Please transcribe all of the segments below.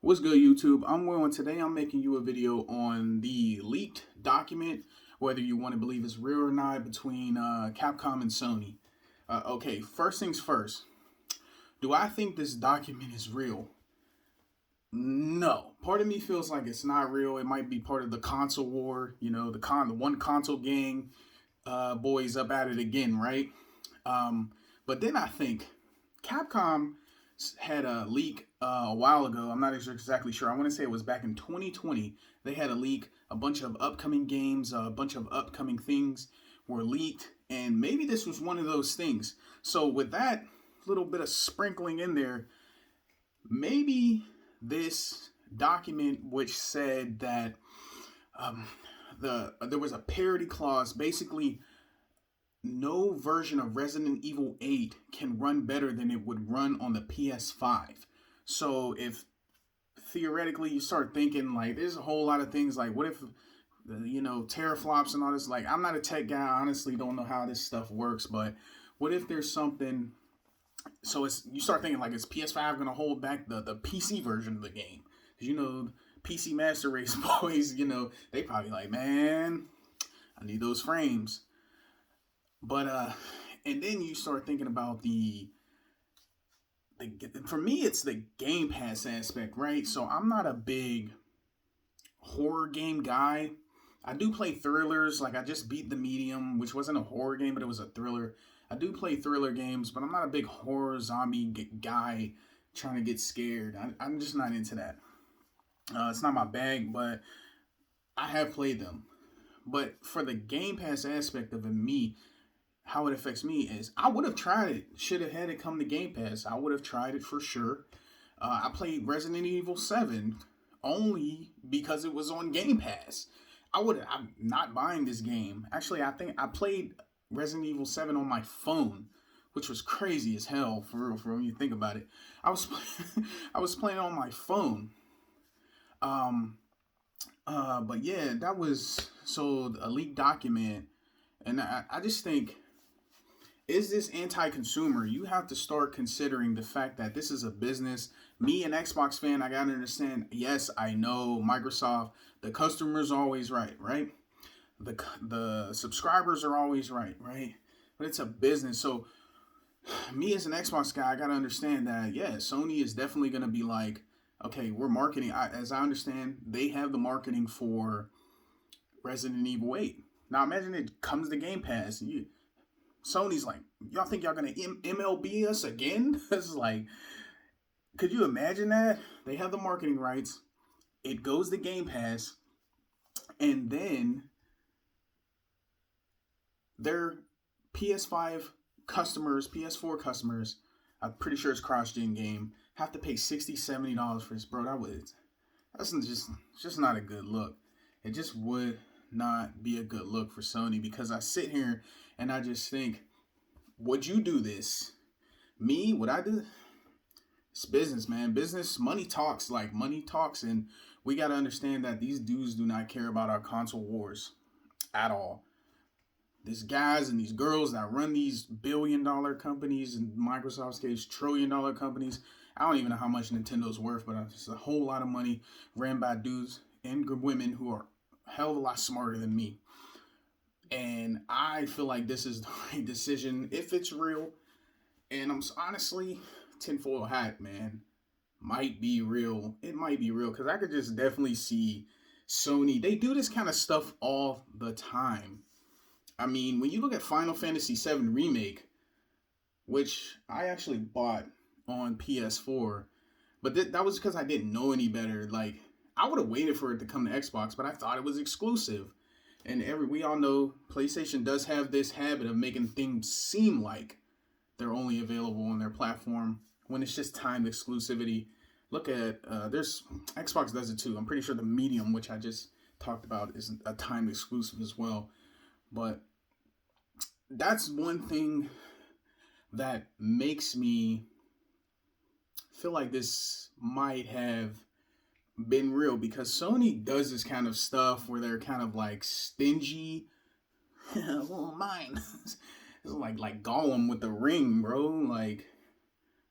What's good, YouTube? I'm Will, and today I'm making you a video on the leaked document, whether you want to believe it's real or not, between Capcom and Sony. Okay, first things first. Do I think this document is real? No. Part of me feels like it's not real. It might be part of the console war. The one console gang boys up at it again, right? But then I think Capcom had a leak a while ago. I'm not exactly sure. I want to say it was back in 2020. They had a leak. A bunch of upcoming games, a bunch of upcoming things were leaked, and maybe this was one of those things. So with that little bit of sprinkling in there, maybe this document which said that um, there was a parity clause, basically no version of Resident Evil 8 can run better than it would run on the PS5. So if theoretically you start thinking like there's a whole lot of things like what if teraflops and all this, like I'm not a tech guy, I honestly don't know how this stuff works, but what if there's something, so it's, you start thinking like, is PS5 going to hold back the PC version of the game? Because PC Master Race boys, they probably like, man, I need those frames. But and then you start thinking about for me it's the Game Pass aspect, right? So I'm not a big horror game guy. I do play thrillers, like I just beat The Medium, which wasn't a horror game, but it was a thriller. I do play thriller games, but I'm not a big horror zombie guy trying to get scared. I'm just not into that. It's not my bag, but I have played them. But for the Game Pass aspect of it, how it affects me is I would have tried it. Should have had it come to Game Pass. I would have tried it for sure. I played Resident Evil 7 only because it was on Game Pass. I'm not buying this game. Actually, I think I played Resident Evil 7 on my phone, which was crazy as hell for real, when you think about it. I was I was playing on my phone. Um but yeah, that was so a leaked document, and I just think, is this anti-consumer? You have to start considering the fact that this is a business. Me, an Xbox fan, I gotta understand. Yes, I know Microsoft. The customer's always right, right? The subscribers are always right, right? But it's a business. So me as an Xbox guy, I gotta understand that, yeah, Sony is definitely gonna be like, okay, we're marketing. As I understand, they have the marketing for Resident Evil 8. Now imagine it comes to Game Pass. Sony's like, y'all think y'all gonna MLB us again? It's like, could you imagine that? They have the marketing rights. It goes to Game Pass, and then their PS5 customers, PS4 customers, I'm pretty sure it's cross-gen game, have to pay $60-$70 for this, bro. That's just not a good look. It just would not be a good look for Sony, because I sit here and I just think, would you do this? Me, would I do? It's business, man. Business, money talks, like money talks, and we got to understand that these dudes do not care about our console wars at all. These guys and these girls that run these billion-dollar companies, and Microsoft's case, trillion-dollar companies. I don't even know how much Nintendo's worth, but it's a whole lot of money ran by dudes and women who are a hell of a lot smarter than me. And I feel like this is the right decision if it's real. And I'm honestly, tinfoil hat, man, might be real. It might be real, because I could just definitely see Sony. They do this kind of stuff all the time. I mean, when you look at Final Fantasy VII Remake, which I actually bought on PS4, but that was because I didn't know any better. Like, I would have waited for it to come to Xbox, but I thought it was exclusive. And we all know PlayStation does have this habit of making things seem like they're only available on their platform when it's just timed exclusivity. Look at there's Xbox does it too. I'm pretty sure the Medium, which I just talked about, is a timed exclusive as well. But that's one thing that makes me feel like this might have been real, because Sony does this kind of stuff where they're kind of like stingy. Well, mine. It's like Gollum with the ring, bro. Like,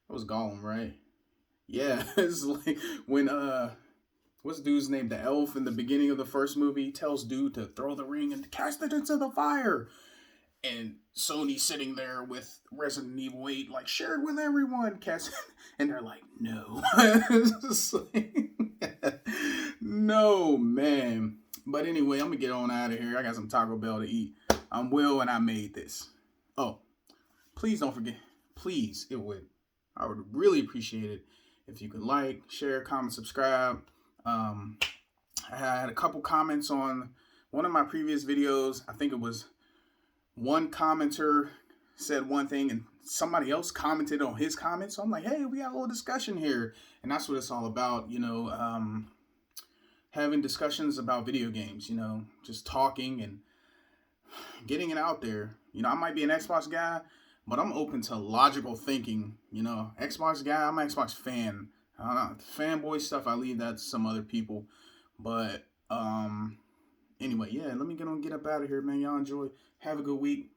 that was Gollum, right? Yeah, it's like when what's dude's name? The elf in the beginning of the first movie tells dude to throw the ring and cast it into the fire. And Sony sitting there with Resident Evil 8, like, share it with everyone, cast, and they're like, no. Like, no, man. But anyway, I'm gonna get on out of here. I got some Taco Bell to eat. I'm Will, and I made this. Oh, please don't forget. Please, I would really appreciate it if you could like, share, comment, subscribe. I had a couple comments on one of my previous videos. I think it was one commenter said one thing and somebody else commented on his comment. So I'm like, hey, we got a little discussion here. And that's what it's all about, having discussions about video games, just talking and getting it out there. I might be an Xbox guy, but I'm open to logical thinking. Xbox guy, I'm an Xbox fan. Fanboy stuff, I leave that to some other people. But anyway, yeah, let me get up out of here, man. Y'all enjoy. Have a good week.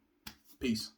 Peace.